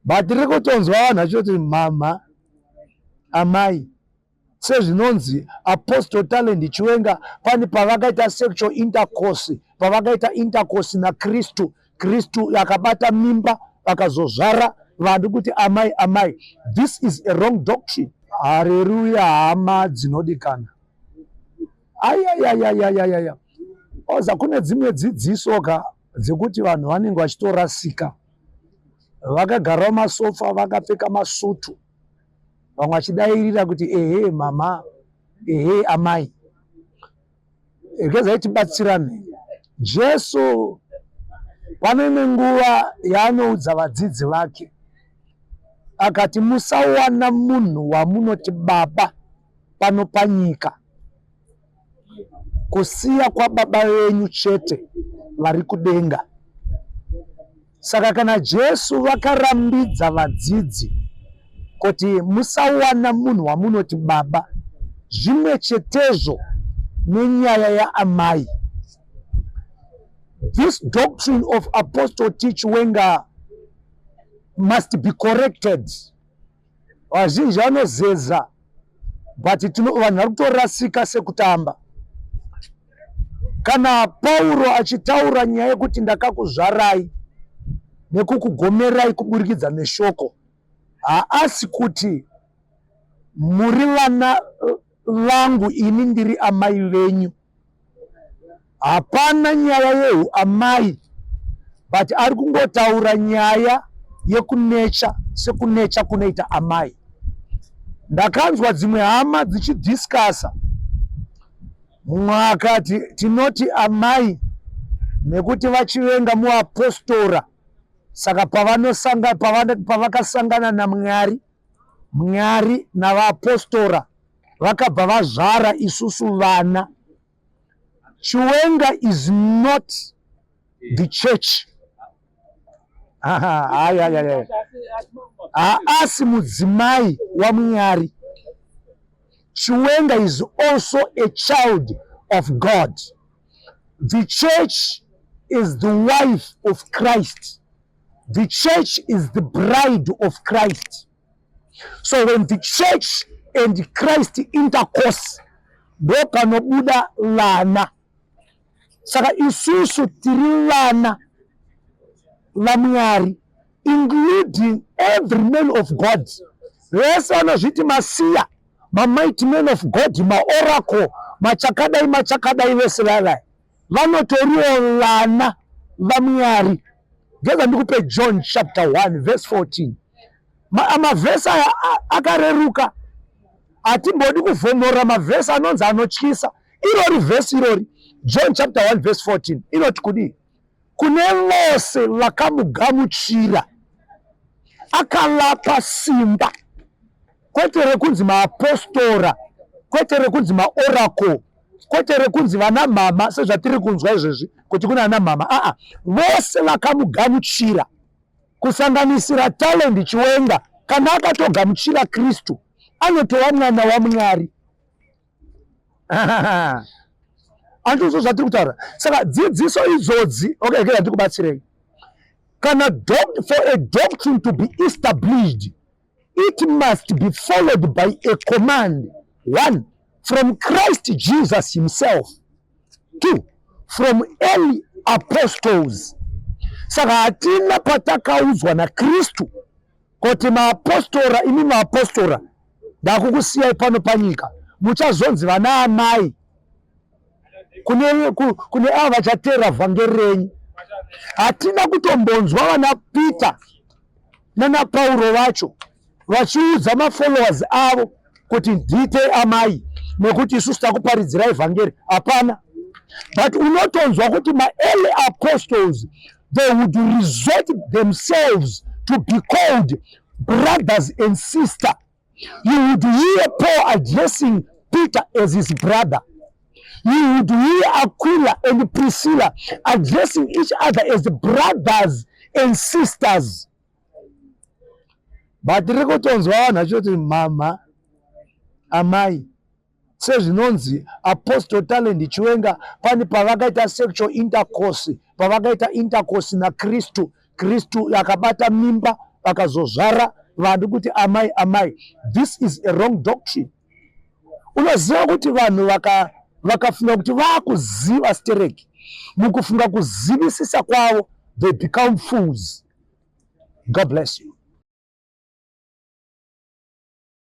But rikutonzwa vanhu vachoti mama amai sezvinonzi Apostle TF Chiwenga pani pavakaita sexual intercourse, pavakaita intercourse naKristu, Kristu yakabata mimba akazozvara vanhu kuti amai amai. This is a wrong doctrine. Hallelujah, hama dzinodikana. Ayayayayayaya. Oza kune dzimwe dzidziso dzekuti vanhu vanenge vachitorasika. Vakagara masofa vakapfeka masutu. Vamwe vachidairira kuti ehe mama, ehe amai. Zvaitibatsirane. Jesu pane imwe nguva yaanoudza vadzidzi vake akati musawana munhu wamunoti baba pano panyika kusiya kwa baba venyu chete vari kudenga. Saka kana Jesu vakarambidza vadzidzi kuti musawana munhu wamunoti baba, zvimwe chetezvo nenyaya yaamai. This doctrine of Apostle TF Chiwenga must be corrected. Vazhinji vanozeza, but vanhu vari kutorasika sekutamba. Kana Pauro achitaura nyaya yekuti ndakakuzvarai nekukugomerai kuburikidza neshoko, haasi kuti muri vana vangu ini ndiri amai venyu. Hapana nyaya yehu amai, but ari kungotaura nyaya yekunecha, sekunecha kunoita amai. Ndakanzwa dzimwe hama dzichidhiskasa. Mumwe akati tinoti amai nekuti vachivenga muapostora, saka pavakasangana naMwari, Mwari navapostora vakabva vazvara isusu vana. Chiwenga is not the church. Haasi mudzimai waMwari. Chiwenga is also a child of God. The church is the wife of Christ. The church is the bride of Christ. So when the church and Christ intercourse, ndo panobuda lana. Saka isusu tiri lana vaMwari, including every man of God. Vese vanozviti masiya, mighty men of God, oracle, machakadai vese vavai vanotoriwo vana vaMwari. Ngeza ndikupe John chapter 1 verse 14. Amavhesi aya akareruka, hatimbodi kuvhomora mavhesi anonzi anotyisa. Irori vhesi irori John chapter 1 verse 14 inoti kudii? Kune vose vakamugamuchira akalapa simba, kwete rekunzi maapostora, kwete rekunzi maoracle, kwete rekunzi vana mama sezvatiri kunzwa izvezvi kuti kuna ana mama. Vose vakamugamuchira kusanganisira TF Chiwenga. Kana akatogamuchira Kristu anotova mwana waMwari. Andizvo zvatiri kutaura. Saka dzidziso idzodzi, okay, ndikubatsirei. Kana for a doctrine to be established, it must be followed by a command. 1, from Christ Jesus himself. 2, from early apostles. Saka hatina patakaudzwa naKristu kuti maapostora, imi maapostora ndakukusiyai pano panyika, muchazonzi vana amai kune ava vachatera vhangeri renyu. Hatina kutombonzwa vana Peter nana Pauro vacho vachiudza mafollowers avo kuti ndiite amai nekuti isusu takuparidzirai vhangeri. Hapana. But unotonzwa kuti ma-early apostles, they would resort themselves to be called brothers and sisters. You would hear Paul addressing Peter as his brother. You would hear Aquila and Priscilla addressing each other as the brothers and sisters. But rikutonzwa vanhu vachoti mama amai. Sezvinonzi Apostle TF Chiwenga pani pavakaita sexual intercourse, pavakaita intercourse naKristu, Kristu yakabata mimba vakazozvara vanhu kuti amai amai. This is a wrong doctrine. Unoziva kuti vanhu vakafunga kuti vakuziva stereki, mukufunga kuzivisisa kwavo, they become fools. God bless you.